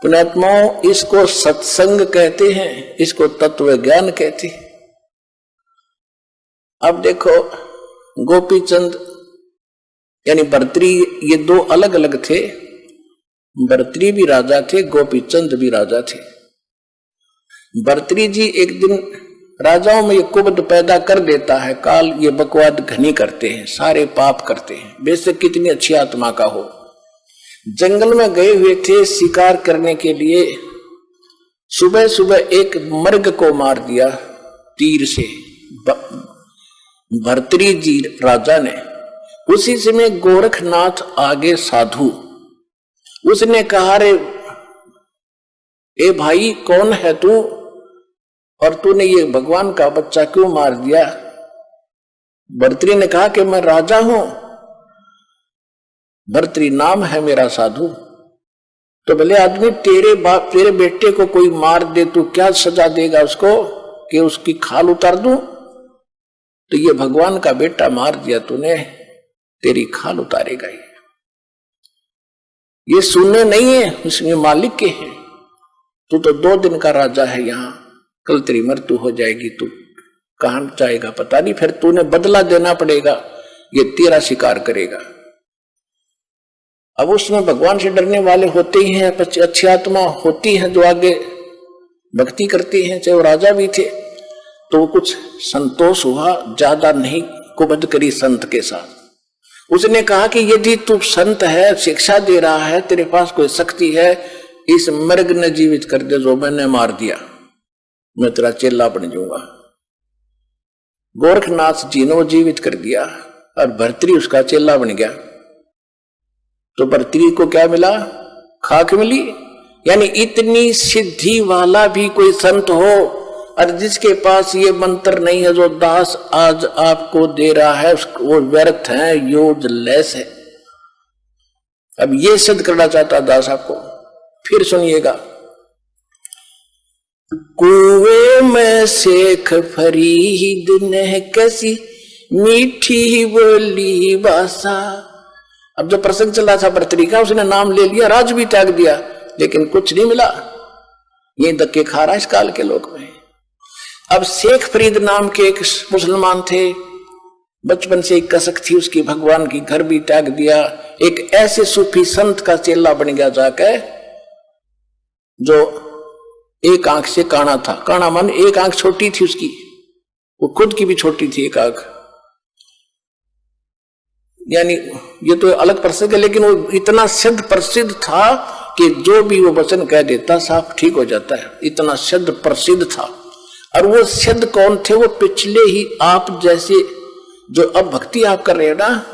पुण्यात्माओं, इसको सत्संग कहते हैं, इसको तत्व ज्ञान कहते हैं। अब देखो, गोपीचंद यानी भर्तृ, ये दो अलग अलग थे। भर्तृ भी राजा थे, गोपीचंद भी राजा थे। भर्तृ जी एक दिन, राजाओं में ये कुबद पैदा कर देता है काल, ये बकवाद घनी करते हैं, सारे पाप करते हैं, बेशक कितनी अच्छी आत्मा का हो। जंगल में गए हुए थे शिकार करने के लिए, सुबह सुबह एक मर्ग को मार दिया तीर से भर्तृ जी राजा ने। उसी समय गोरखनाथ आगे साधु, उसने कहा, रे ए भाई कौन है तू, और तूने ये भगवान का बच्चा क्यों मार दिया? भर्तृ ने कहा कि मैं राजा हूं, भर्तृ नाम है मेरा साधु। तो भले आदमी, तेरे बेटे को कोई मार दे, तू क्या सजा देगा उसको कि उसकी खाल उतार दूं? तो ये भगवान का बेटा मार दिया तूने, तेरी खाल उतारेगा ये सुनने नहीं है, उसमें मालिक के हैं। तू तो 2 दिन का राजा है यहाँ, कल तेरी मृत्यु हो जाएगी, तू कहां जाएगा पता नहीं, फिर तूने बदला देना पड़ेगा, ये तेरा शिकार करेगा। अब उसमें भगवान से डरने वाले होते ही हैं, अच्छी आत्मा होती है जो आगे भक्ति करती हैं, चाहे वो राजा भी थे। तो वो कुछ संतोष हुआ, ज्यादा नहीं कुबद करी संत के साथ। उसने कहा कि यदि तू संत है, शिक्षा दे रहा है, तेरे पास कोई शक्ति है, इस मर्ग ने जीवित कर दे जो मैंने मार दिया, मैं तेरा चेला बन जाऊंगा। गोरखनाथ जी ने वो जीवित कर दिया और भर्तृ उसका चेला बन गया। तो भर्तृ को क्या मिला? खाक मिली। यानी इतनी सिद्धि वाला भी कोई संत हो और जिसके पास ये मंत्र नहीं है जो दास आज आपको दे रहा है, वो व्यर्थ है, यूजलेस है। अब ये सिद्ध करना चाहता दास आपको, फिर सुनिएगा। कुएं में शेख फरीद ने कैसी मीठी बोली बासा। अब जो प्रसंग चला था भर्तृ का, उसने नाम ले लिया, राज भी त्याग दिया, लेकिन कुछ नहीं मिला। ये धक्के खा रहा इस काल के लोग में। अब शेख फरीद नाम के एक मुसलमान थे, बचपन से एक कसक थी उसकी भगवान की, घर भी त्याग दिया, एक ऐसे सूफी संत का चेला बन गया जाकर, जो एक आंख से काना था। काना मान एक आंख छोटी थी उसकी, वो खुद की भी छोटी थी एक आंख। यानी ये तो अलग प्रसंग है, लेकिन वो इतना सिद्ध प्रसिद्ध था कि जो भी वो वचन कह देता साफ ठीक हो जाता है, इतना सिद्ध प्रसिद्ध था। और वो सिद्ध कौन थे? वो पिछले ही आप जैसे जो अब भक्ति आप कर रहे हो ना,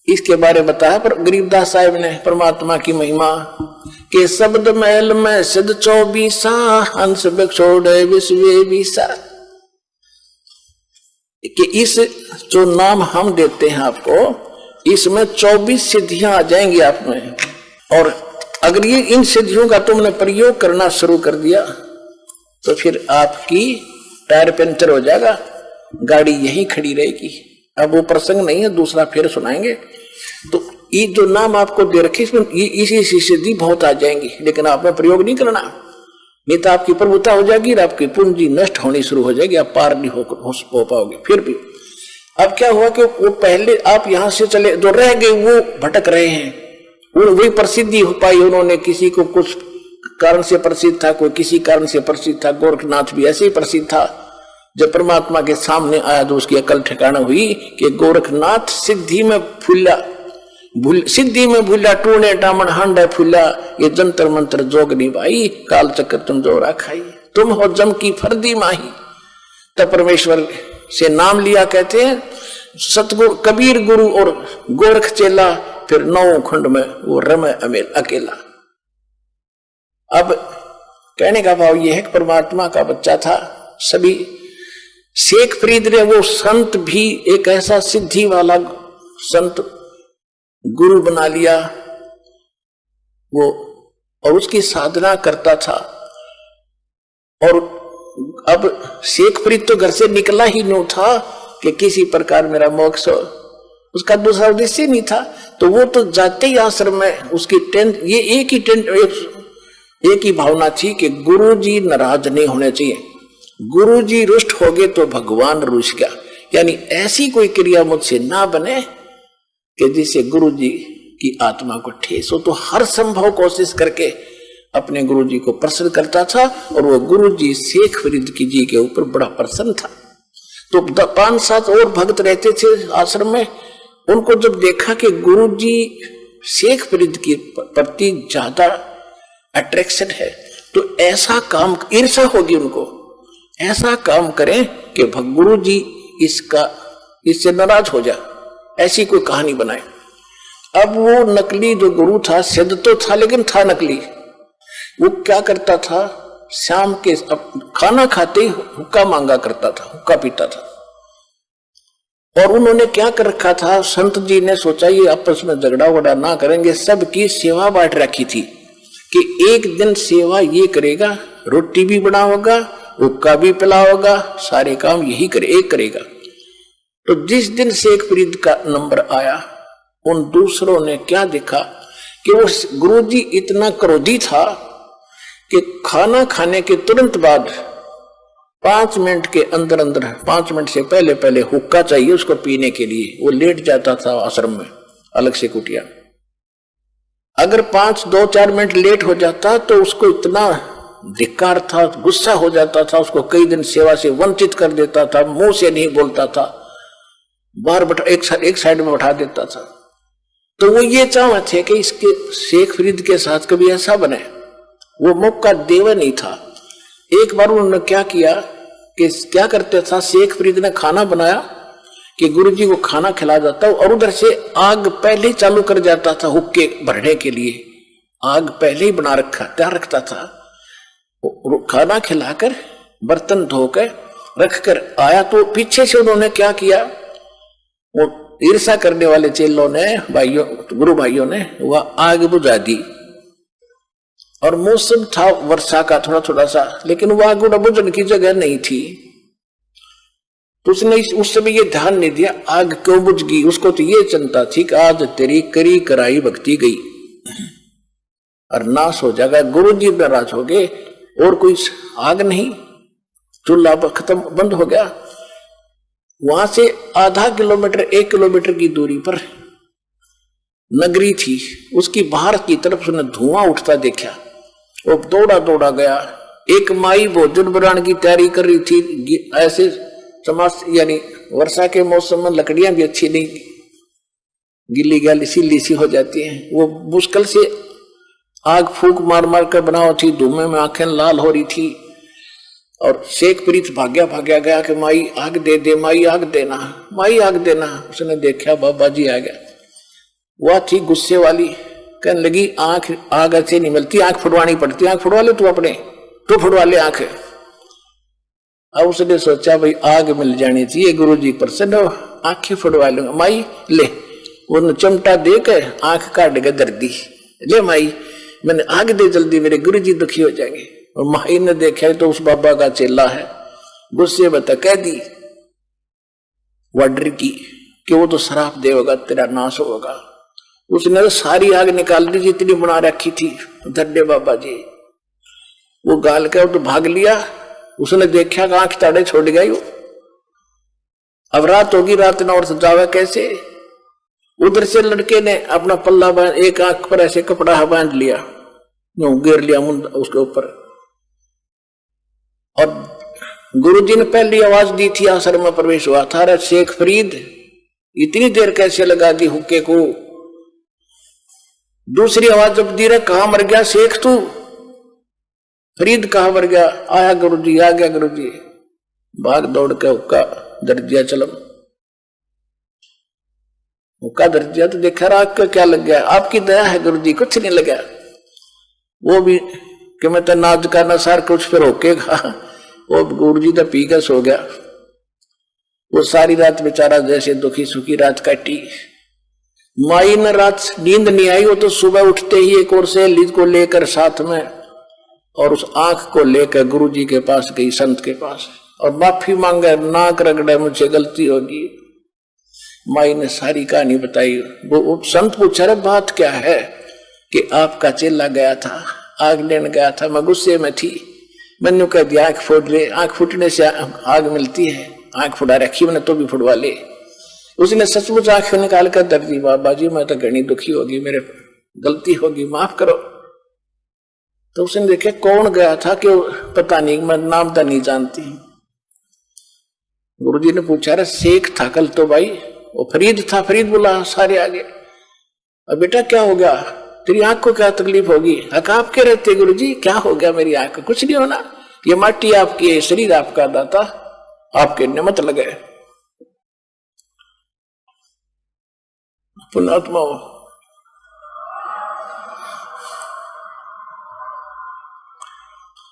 इसके बारे में बताया पर गरीबदास साहिब ने परमात्मा की महिमा के शब्द महल में सिद्ध 24 हंस छोड़े विश्व बीसा। कि इस जो नाम हम देते हैं आपको, इसमें 24 सिद्धियां आ जाएंगी आप में। और अगर ये इन सिद्धियों का तुमने प्रयोग करना शुरू कर दिया तो फिर आपकी टायर पंचर हो जाएगा, गाड़ी यहीं खड़ी रहेगी। अब वो प्रसंग नहीं है, दूसरा फिर सुनाएंगे। तो ये जो नाम आपको दे रखे, इसमें इसी सिद्धि बहुत आ जाएंगी, लेकिन आपने प्रयोग नहीं करना, नहीं तो आपकी प्रभुता हो जाएगी और आपकी पूंजी नष्ट होनी शुरू हो जाएगी, आप पार नहीं हो पाओगे। फिर भी अब क्या हुआ कि वो पहले आप यहां से चले, जो रह गए वो भटक रहे हैं, वही प्रसिद्धि हो पाई। उन्होंने किसी को कुछ कारण से प्रसिद्ध था, कोई किसी कारण से प्रसिद्ध था। गोरखनाथ भी ऐसे ही प्रसिद्ध था। जब परमात्मा के सामने आया तो उसकी अकल ठिकाना हुई कि गोरखनाथ सिद्धि में फूला, सिद्धि में भूला, टूने टामन हांडा फूला, ये जंतर मंत्र जोग निभाई, काल चक्कर तुम जोरा खाई, तुम हो जम की फर्दी माही। तब परमेश्वर से नाम लिया, कहते हैं सतगुरु कबीर गुरु और गोरख चेला, फिर 9 खंड में वो रमे अमेल अकेला। अब कहने का भाव यह है कि परमात्मा का बच्चा था। सभी शेख फरीद ने वो संत भी एक ऐसा सिद्धि वाला संत गुरु बना लिया वो, और उसकी साधना करता था। और अब शेख फरीद तो घर से निकला ही नहीं था कि किसी प्रकार मेरा मोक्ष हो। उसका दूसरा उद्देश्य नहीं था। तो वो तो जाते ही आश्रम में उसकी टेंट, ये एक ही भावना थी कि गुरुजी नाराज नहीं होने चाहिए, गुरुजी रुष्ट हो गए तो भगवान रुष्ट गया। यानी ऐसी कोई क्रिया मुझसे ना बने कि जिससे गुरुजी की आत्मा को ठेस हो। तो हर संभव कोशिश करके अपने गुरुजी को प्रसन्न करता था और वो गुरुजी शेख फरीद की जी के ऊपर बड़ा प्रसन्न था। तो 5-7 और भक्त रहते थे आश्रम में। उनको जब देखा कि गुरुजी शेख फरीद के प्रति ज्यादा अट्रैक्शन है, तो ऐसा काम, ईर्ष्या होगी उनको, ऐसा काम करें कि गुरुजी इससे नाराज हो जाए, ऐसी कोई कहानी बनाए। अब वो नकली जो गुरु था, सिद्ध तो था लेकिन था नकली। वो क्या करता था, शाम के खाना खाते ही हुक्का मांगा करता था, हुक्का पीता था। और उन्होंने क्या कर रखा था, संत जी ने सोचा ये आपस में झगड़ा वगड़ा ना करेंगे, सबकी सेवा बांट रखी थी कि एक दिन सेवा ये करेगा, रोटी भी बनाओगा, हुक्का भी पिलाओगा, सारे काम यही करेगा। तो जिस दिन शेख फरीद का नंबर आया, उन दूसरों ने क्या देखा कि वो गुरुजी इतना क्रोधी था कि खाना खाने के तुरंत बाद 5 मिनट के अंदर 5 मिनट से पहले हुक्का चाहिए उसको पीने के लिए। वो लेट जाता था आश्रम में अलग से कुटिया। अगर 2-4 मिनट लेट हो जाता तो उसको इतना धिक्कार था, गुस्सा हो जाता था, उसको कई दिन सेवा से वंचित कर देता था, मुंह से नहीं बोलता था, बाहर एक साइड में बैठा देता था। तो वो ये चाहते थे कि इसके शेख फरीद के साथ कभी ऐसा बने, वो मौका देवा नहीं था। एक बार उन्होंने क्या किया कि क्या करते था, शेख फरीद ने खाना बनाया कि गुरुजी को खाना खिला जाता और उधर से आग पहले ही चालू कर जाता था हुक्के भरने के लिए। आग पहले ही बना तैयार रखता था। खाना खिलाकर बर्तन धोकर रखकर आया तो पीछे से उन्होंने क्या किया, वो ईर्ष्या करने वाले चेलों ने, गुरु भाइयों ने वह आग बुझा दी। और मौसम था वर्षा का थोड़ा सा, लेकिन वह आग बुझने की जगह नहीं थी। तो उसने उस समय ये ध्यान नहीं दिया आग क्यों बुझ गई। उसको तो ये चिंता थी कि आज तेरी करी कराई भक्ति गई और नाश हो जाएगा, गुरुजी नाराज हो गए और कोई आग नहीं, चूल्हा खत्म बंद हो गया। वहां से आधा किलोमीटर 1 किलोमीटर की दूरी पर नगरी थी, उसकी बाहर की तरफ से धुआं उठता देखा। वो दौड़ा गया। एक माई भोजन बनाने की तैयारी कर रही थी। ऐसे समाज यानी वर्षा के मौसम में लकड़ियां भी अच्छी नहीं, गिल्ली गैली सीली सी हो जाती हैं। वो मुश्किल से आग फूंक मार कर बनाओ थी, धुएं में आंखें लाल हो रही थी। और शेख फरीद भाग्या गया कि माई आग दे दे, माई आग देना, माई आग देना। उसने देखा बाबा जी आ गया। वह थी गुस्से वाली, कहने लगी आग ऐसे नहीं मिलती, आंख फुड़वानी पड़ती, आंख फुड़वा ले तू अपने, तू फुड़वा ले आंख। अब उसने सोचा भाई आग मिल जानी चाहिए, गुरुजी प्रसन्न हो, आंखें फुड़वा लूंगा। माई ले, वो चमटा देकर आंख काट के दर्दी, ले माई मैंने आग दे जल्दी, मेरे गुरुजी दुखी हो जाएंगे। और माई ने देखा तो उस बाबा का चेला है, गुस्से में कह दी वाडर की कि वो तो शराब देगा, तेरा नाश होगा। उसने तो सारी आग निकाल दी जितनी बना रखी थी। धड्डे बाबा जी वो गाल के तो भाग लिया। उसने देखा कि आंख ताड़े छोड़ गई। अब रात होगी, रात न और सजावे कैसे। उधर से लड़के ने अपना पल्ला बांध, एक आंख पर ऐसे कपड़ा बांध लिया, घेर लिया उसके ऊपर। और गुरुजी ने पहली आवाज दी थी, आश्रम में प्रवेश हुआ था, अरे शेख फरीद इतनी देर कैसे लगा दी हुक्के को। दूसरी आवाज जब दी रहे, कहां मर गया शेख तू, फरीद कहां मर गया। आया गुरुजी, आ गया गुरुजी। भाग दौड़ के हुक्का दर दिया चलम। हुक्का दर दिया तो देखा राग का क्या लग गया। आपकी दया है गुरुजी, कुछ नहीं लगा। वो भी कि मैं तो नाज का नसार कुछ फिर रोकेगा। वो गुरुजी तो पी के सो गया। वो सारी रात बेचारा जैसे दुखी सुखी रात काटी। माई ने रात नींद नहीं आई। वो तो सुबह उठते ही एक और सहेली को लेकर साथ में और उस आंख को लेकर गुरुजी के पास गई, संत के पास, और माफी मांगे, नाक रगड़े, मुझसे गलती होगी। माई ने सारी कहानी बताई। वो संत पूछा रहे बात क्या है कि आपका चेला गया था, आग लेने गया था, मैं गुस्से में थी, मैंने कह दिया आंख फोड़ ले, आंख फूटने से आग मिलती है, आंख फुड़ा रखी मैंने तो भी फुड़वा ले। उसने सचमुच आंख निकाल कर दर दी, बाबा जी मैं तो घनी दुखी होगी, मेरे गलती होगी, माफ करो। तो उसने देखे कौन गया था कि पता नहीं, मैं नाम तो नहीं जानती। गुरुजी ने पूछा रे शेख था कल तो भाई, वो फरीद था, फरीद बोला सारे आगे। अब बेटा क्या हो गया, तेरी आंख को क्या तकलीफ होगी? आप कह रहते गुरुजी क्या हो गया मेरी आंख को? कुछ नहीं होना, ये माटी आपकी, शरीर आपका दाता, आपके निमित्त लगे। पुण्यात्मा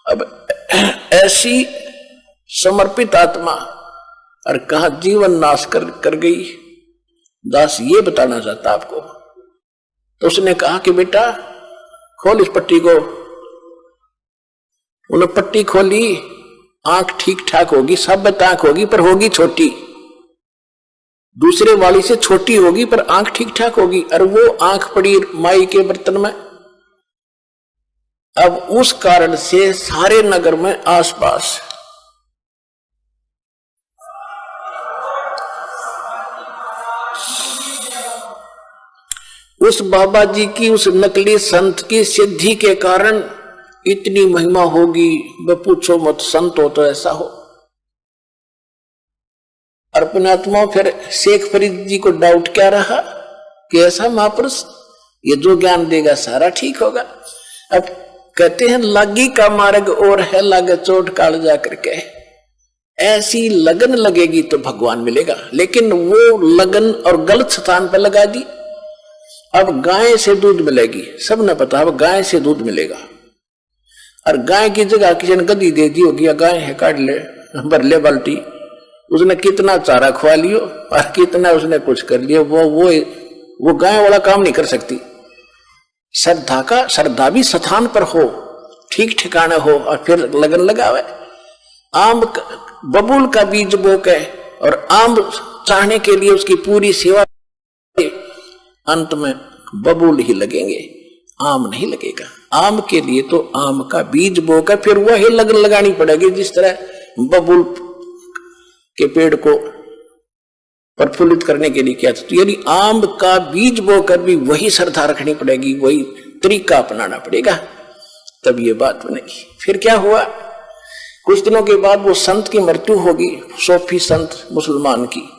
अब ऐसी समर्पित आत्मा और कहा जीवन नाश कर गई। दास ये बताना चाहता आपको। तो उसने कहा कि बेटा खोल इस पट्टी को। उन्होंने पट्टी खोली, आंख ठीक ठाक होगी, सब आंख होगी पर होगी छोटी, दूसरे वाली से छोटी होगी पर आंख ठीक ठाक होगी। और वो आंख पड़ी माई के बर्तन में। अब उस कारण से सारे नगर में आसपास उस बाबा जी की, उस नकली संत की सिद्धि के कारण इतनी महिमा होगी, वे पूछो मत, संत हो तो ऐसा हो। अर्पणात्मा फिर शेख फरीद जी को डाउट क्या रहा कि ऐसा महापुरुष ये जो ज्ञान देगा सारा ठीक होगा। अब कहते हैं लागी का मार्ग और है लागे चोट काल जा करके, ऐसी लगन लगेगी तो भगवान मिलेगा, लेकिन वो लगन और गलत स्थान पर लगा दी। अब गाय से दूध मिलेगी, सब ने पता, अब गाय से दूध मिलेगा, और गाय की जगह किसी ने गधी दे दी होगी, गाय है काट ले भर ले बाल्टी, उसने कितना चारा खुआ लियो और कितना उसने कुछ कर लिया, वो गाय वाला काम नहीं कर सकती। श्रद्धा भी स्थान पर हो, ठीक ठिकाने हो, और फिर लगन लगावे। आम बबूल का बीज बोके और आम चाहने के लिए उसकी पूरी सेवा, अंत में बबूल ही लगेंगे, आम नहीं लगेगा। आम के लिए तो आम का बीज बोकर फिर वही लगन लगानी पड़ेगी, जिस तरह बबूल के पेड़ को प्रफुल्लित करने के लिए किया था। तो यदि आम का बीज बोकर भी वही श्रद्धा रखनी पड़ेगी, वही तरीका अपनाना पड़ेगा, तब ये बात बनेगी। फिर क्या हुआ, कुछ दिनों के बाद वो संत की मृत्यु होगी, सूफी संत मुसलमान की।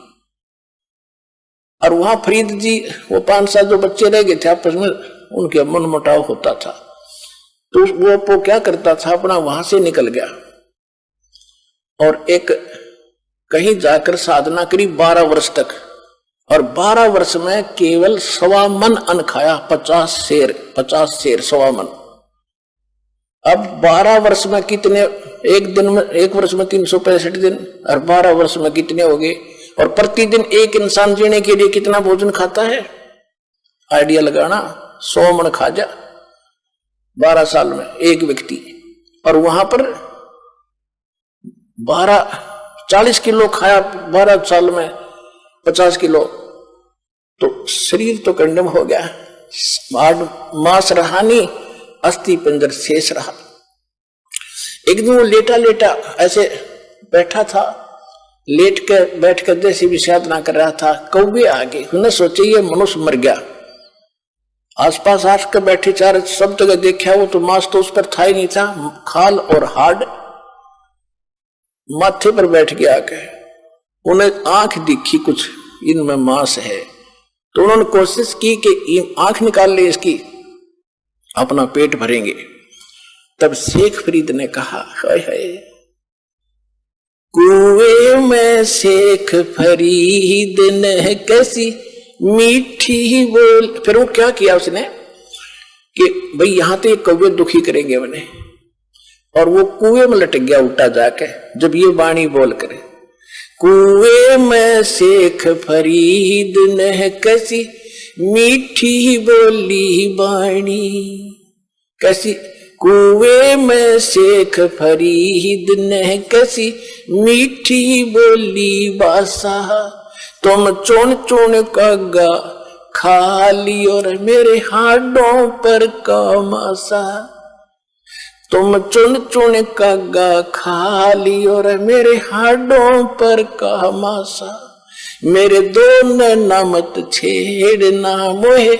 और वहां फरीद जी, वो 5-7 जो बच्चे रह गए थे आपस में, उनके मन मुटाव होता था, तो वो क्या करता था, अपना वहां से निकल गया और एक कहीं जाकर साधना करी 12 वर्ष तक। और 12 वर्ष में केवल 1.25 मन अन्न खाया, 50 शेर 1.25 मन। अब 12 वर्ष में कितने, एक वर्ष में 365 दिन, और 12 वर्ष में कितने हो गए? और प्रतिदिन एक इंसान जीने के लिए कितना भोजन खाता है? आइडिया लगाना, 100 मन खा जा 12 साल में एक व्यक्ति। और वहां पर 40 किलो खाया 12 साल में, 50 किलो, तो शरीर तो कंडम हो गया, मांस रहा नहीं, अस्थि पंजर शेष रहा। एक दिन वो लेटा ऐसे बैठा था, बैठ कर जैसे विषादना कर रहा था, कौवे आ गए, उन्हें सोचे ये मनुष्य मर गया। आसपास आकर बैठे चार सब जगह देखा, वो तो मांस तो उस पर था ही नहीं था, खाल और हाड माथे पर बैठ गया आके। उन्हें आंख दिखी कुछ इनमें मांस है, तो उन्होंने कोशिश की कि आंख निकाल ले इसकी, अपना पेट भरेंगे। तब शेख फरीद ने कहा, हाय हाय, कुएं में शेख फरीद ने कैसी मीठी बोल। फिर वो क्या किया उसने कि भाई यहां तो ये कौवे दुखी करेंगे मैंने, और वो कुएं में लटक गया उल्टा जाके। जब ये वाणी बोल करे, कुएं में शेख फरीद ने कैसी मीठी बोली वाणी, कैसी कुएं में शेख फरीद ने कैसी मीठी बोली बासा, तुम चुन चुन कागा खा ली और मेरे हाडों पर कामासा। तुम चुन चुन कागा खा ली और मेरे हाडों पर कामासा। मेरे दो नैना मत छेड़ना मोहे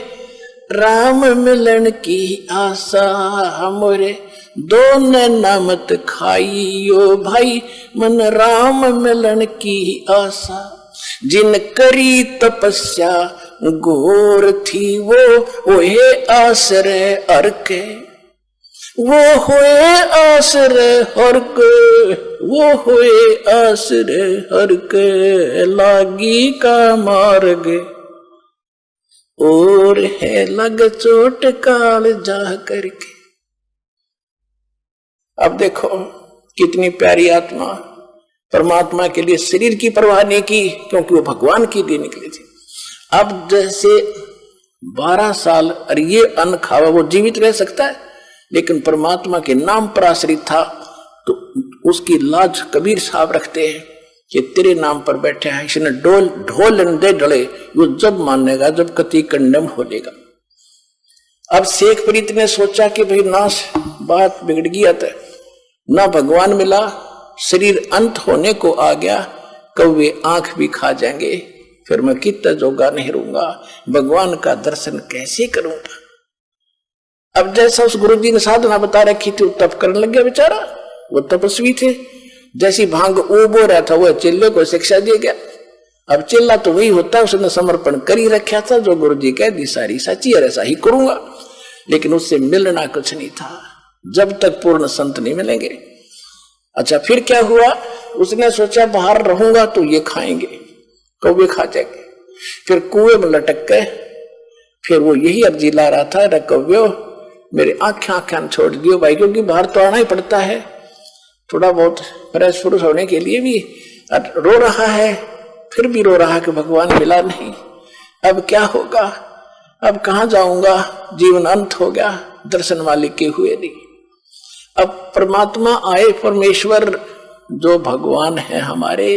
राम मिलन की आशा। मोरे दो नैना मत खाइयो भाई मन राम मिलन की आशा। जिन करी तपस्या घोर थी वो ओहे आश्रय हर के। वो होए आश्रय हर के, वो होए आश्रय हर के। लागी का मार्ग और है लग चोट काल जा करके। अब देखो कितनी प्यारी आत्मा परमात्मा के लिए शरीर की परवाह नहीं की, क्योंकि वो भगवान के लिए निकले थे। अब जैसे 12 साल और ये अन्न खावा वो जीवित रह सकता है, लेकिन परमात्मा के नाम पर आश्रित था, तो उसकी लाज कबीर साहब रखते हैं कि तेरे नाम पर बैठे हैं, इसने ढोल दे डले, वो जब मानेगा जब कति कंडम हो लेगा। अब शेख फरीद ने सोचा कि भाई नाश बात बिगड़ गया था, ना भगवान मिला, शरीर अंत होने को आ गया, कौवे आंख भी खा जाएंगे, फिर मैं कितना जोगा नहीं रहूंगा, भगवान का दर्शन कैसे करूंगा। अब जैसा उस गुरुजी ने साधना बता रखी थी, तप करने लग गया बेचारा, वो तपस्वी थे। जैसी भांग उबो रहा था वो चेले को शिक्षा दिया गया। अब चेला तो वही होता है, उसने समर्पण कर ही रखा था, जो गुरुजी कह दी सारी सच्ची और ऐसा ही करूंगा। लेकिन उससे मिलना कुछ नहीं था, जब तक पूर्ण संत नहीं मिलेंगे। अच्छा फिर क्या हुआ, उसने सोचा बाहर रहूंगा तो ये खाएंगे, कौवे खा जाएंगे। फिर कुएं में लटक गए, फिर वो यही अर्जी ला रहा था, रे कौवे मेरे आंखें छोड़ दियो भाई, क्योंकि बाहर तो आना ही पड़ता है थोड़ा बहुत फ्रेश पुरुष होने के लिए भी। रो रहा है, फिर भी रो रहा कि भगवान मिला नहीं, अब क्या होगा, अब कहां जाऊंगा, जीवन अंत हो गया, दर्शन मालिक के हुए नहीं। अब परमात्मा आए, परमेश्वर जो भगवान है हमारे,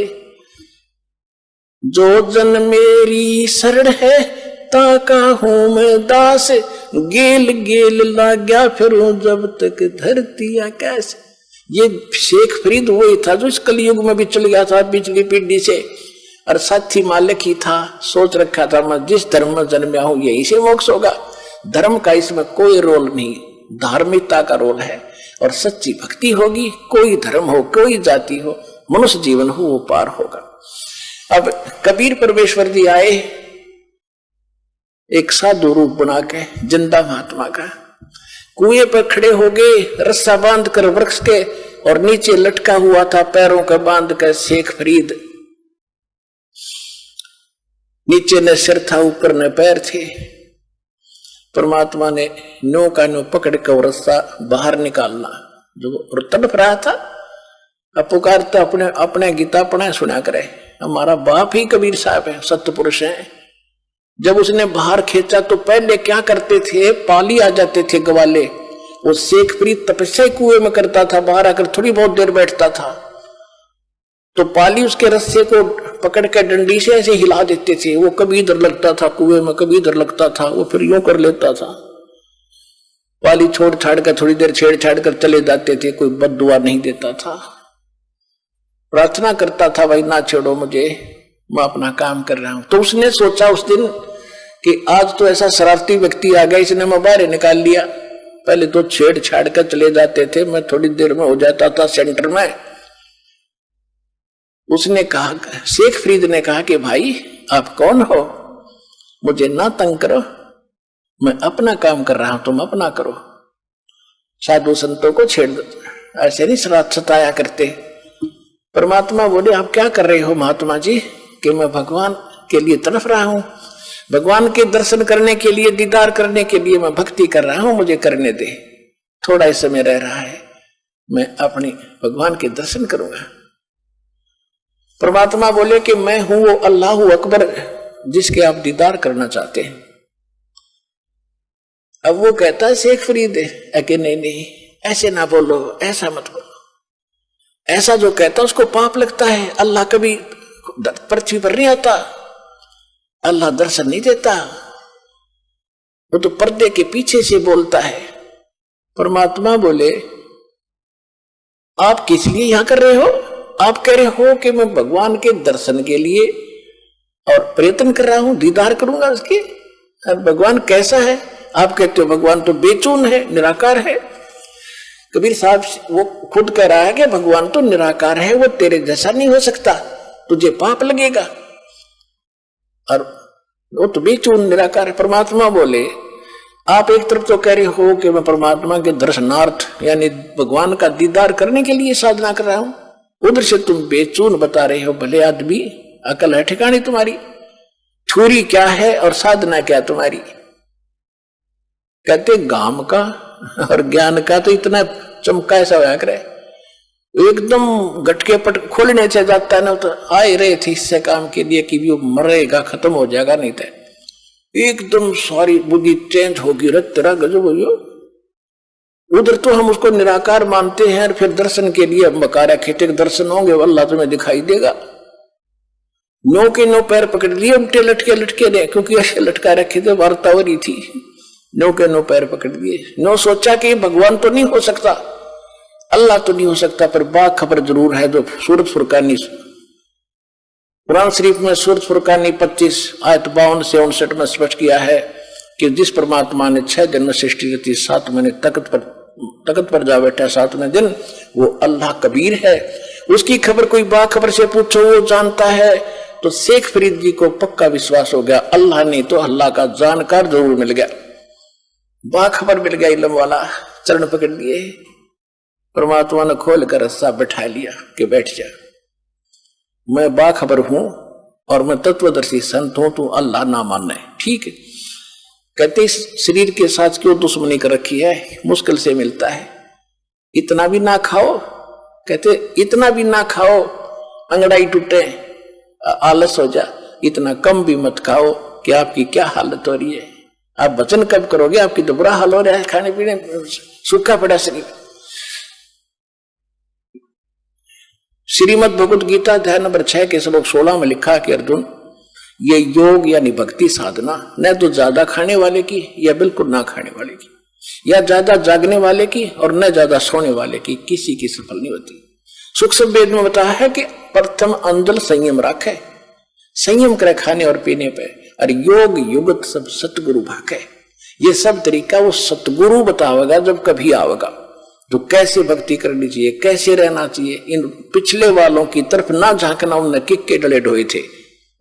जो जन मेरी शरण है ताका हूं मैं दास, गेल गेल लाग्या फिरूं जब तक धरती आकाश। ये शेख फरीद वही था जो इस कलयुग में भी चल गया था पिछली पीढ़ी से, और साथी मालिक ही था, सोच रखा था मैं जिस धर्म में जन्मया हूं यही से मोक्ष होगा। धर्म का इसमें कोई रोल नहीं, धार्मिकता का रोल है, और सच्ची भक्ति होगी, कोई धर्म हो कोई जाति हो, मनुष्य जीवन हो वो पार होगा। अब कबीर परमेश्वर जी आए एक साधु रूप बना के, जिंदा महात्मा का, कुएं पर खड़े हो गए, रस्सा बांध कर वृक्ष के, और नीचे लटका हुआ था पैरों का बांध कर शेख फरीद। नीचे न सिर था, ऊपर न पैर थे। परमात्मा ने नो का नो पकड़ कर रस्सा बाहर निकालना, जो तड़प रहा था। अब पुकारता अपने अपने गीता पढ़ा सुना करे, हमारा बाप ही कबीर साहब है, सत्पुरुष है। जब उसने बाहर खींचा तो पहले क्या करते थे, पाली आ जाते थे गवाले, वो शेख फरीद तपस्या कुएं में करता था, बाहर आकर थोड़ी बहुत देर बैठता था, तो पाली उसके रस्से को पकड़ कर डंडी से ऐसे हिला देते थे। वो कभी इधर लगता था कुएं में, कभी इधर लगता था, वो फिर यूं कर लेता था। पाली छोड़ छाड़ कर थोड़ी देर छेड़ कर चले जाते थे, कोई बद्दुआ नहीं देता था, प्रार्थना करता था भाई ना छेड़ो मुझे, मैं अपना काम कर रहा हूं। तो उसने सोचा उस दिन कि आज तो ऐसा शरारती व्यक्ति आ गया, इसने मैं बाहर निकाल लिया। पहले तो छेड़ छाड़ कर चले जाते थे, मैं थोड़ी देर में हो जाता था सेंटर में। उसने कहा, शेख फरीद ने कहा कि भाई आप कौन हो, मुझे ना तंग करो, मैं अपना काम कर रहा हूं, तुम अपना करो। साधु संतों को छेड़ दो, ऐसे नहीं सताया करते। परमात्मा बोले आप क्या कर रहे हो महात्मा जी, कि मैं भगवान के लिए तड़प रहा हूं, भगवान के दर्शन करने के लिए, दीदार करने के लिए मैं भक्ति कर रहा हूं, मुझे करने दे, थोड़ा ही समय रह रहा है, मैं अपने भगवान के दर्शन करूंगा। परमात्मा बोले कि मैं हूं वो अल्लाह अकबर जिसके आप दीदार करना चाहते हैं। अब वो कहता है शेख फरीद है कि नहीं ऐसे ना बोलो, ऐसा मत बोलो, ऐसा जो कहता उसको पाप लगता है। अल्लाह कभी पृथ्वी पर नहीं आता, अल्लाह दर्शन नहीं देता, वो तो पर्दे के पीछे से बोलता है। परमात्मा बोले आप किस लिए यहां कर रहे हो? आप कह रहे हो कि मैं भगवान के दर्शन के लिए और प्रयत्न कर रहा हूं, दीदार करूंगा उसके। भगवान कैसा है? आप कहते हो भगवान तो बेचून है, निराकार है। कबीर साहब वो खुद कह रहा है कि भगवान तो निराकार है, वो तेरे जैसा नहीं हो सकता, तुझे पाप लगेगा, और वो तो बेचून निराकार है। परमात्मा बोले आप एक तरफ तो कह रहे हो कि मैं परमात्मा के दर्शनार्थ यानी भगवान का दीदार करने के लिए साधना कर रहा हूं, उधर से तुम बेचून बता रहे हो। भले आदमी, अकल है ठिकानी तुम्हारी? छुरी क्या है और साधना क्या तुम्हारी? कहते गाम का और ज्ञान का तो इतना चमका ऐसा होया करे, एकदम गटके पट खोलने से जाता है ना, तो आए रहे थे इससे काम के लिए कि वो मरेगा, खत्म हो जाएगा, नहीं तो एकदम सारी बुद्धि चेंज होगी, रत तेरा गजब हो गया। उधर तो हम उसको निराकार मानते हैं और फिर दर्शन के लिए बकारा खेते के दर्शन होंगे, अल्लाह तुम्हें दिखाई देगा। नो के नो पैर पकड़ लिए, उल्टे लटके लटके रहे, क्योंकि ऐसे लटका रखे थे, वार्ता हो रही थी। नो के नो पैर पकड़ लिए, नो सोचा कि भगवान तो नहीं हो सकता, अल्लाह तो नहीं हो सकता, पर बाखबर जरूर है। जो सूरत फुरकानी, कुरान शरीफ में सूरत फुरकानी 25 आयत 52 से 59 में स्पष्ट किया है कि जिस परमात्मा ने 6 दिन में सृष्टि रची, 7 महीने तख्त पर जा बैठा 7वें दिन, वो अल्लाह कबीर है। उसकी खबर कोई बाखबर से पूछो, वो जानता है। तो शेख फरीद जी को पक्का विश्वास हो गया, अल्लाह नहीं तो अल्लाह का जानकार जरूर मिल गया, बाखबर मिल गया, इल्म वाला। चरण पकड़ लिए, परमात्मा ने खोल कर रस्सा बैठा लिया कि बैठ जा, मैं बाखबर हूं और मैं तत्वदर्शी संत हूं, तू अल्लाह ना मानना है, ठीक है। कहते इस शरीर के साथ क्यों दुश्मनी कर रखी है, मुश्किल से मिलता है, इतना भी ना खाओ। कहते इतना भी ना खाओ अंगड़ाई टूटे, आलस हो जा, इतना कम भी मत खाओ कि आपकी क्या हालत हो रही है। आप वचन कब करोगे, आपकी तो बुरा हाल हो रहा है, खाने पीने सूखा पड़ा शरीर। श्रीमद् भगवत गीता अध्याय नंबर 6 के श्लोक 16 में लिखा कि अर्जुन, ये योग यानी भक्ति साधना न तो ज्यादा खाने वाले की या बिल्कुल ना खाने वाले की, या ज्यादा जागने वाले की और न ज्यादा सोने वाले की, किसी की सफल नहीं होती। सूक्ष्म वेद में बताया है कि प्रथम अंजल संयम रखे, संयम करे खाने और पीने पे, और योग युगत सब सतगुरु भाके। ये सब तरीका वो सतगुरु बतावेगा जब कभी आवेगा। तो कैसे भक्ति करनी चाहिए, कैसे रहना चाहिए, इन पिछले वालों की तरफ ना झांकना। उनने किक के डले ढोए थे,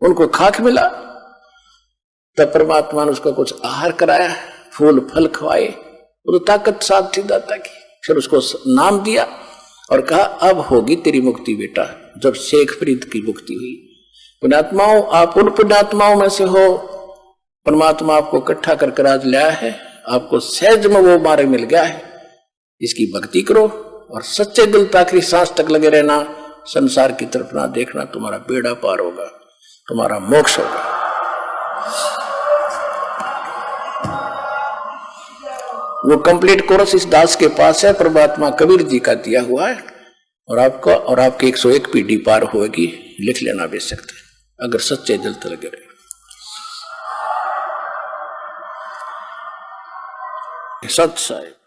उनको खाक मिला, तब परमात्मा ने उसको कुछ आहार कराया, फूल फल खवाए, वो तो ताकत साथ थी दाता की। फिर उसको नाम दिया और कहा अब होगी तेरी मुक्ति बेटा। जब शेख फरीद की मुक्ति हुई, पुण्यात्माओं आप उन पुण्यात्माओं में से हो, परमात्मा आपको इकट्ठा कर आज लाया है, आपको सहज में वो मार्ग मिल गया है। इसकी भक्ति करो और सच्चे दिल आखिरी सांस तक लगे रहना, संसार की तरफ ना देखना, तुम्हारा बेड़ा पार होगा, तुम्हारा मोक्ष होगा। वो कंप्लीट कोर्स इस दास के पास है, परमात्मा कबीर जी का दिया हुआ है, और आपका और आपके 101 पीढ़ी पार होगी। लिख लेना बेशक, अगर सच्चे दिल से लगे रहे। सत साहिब।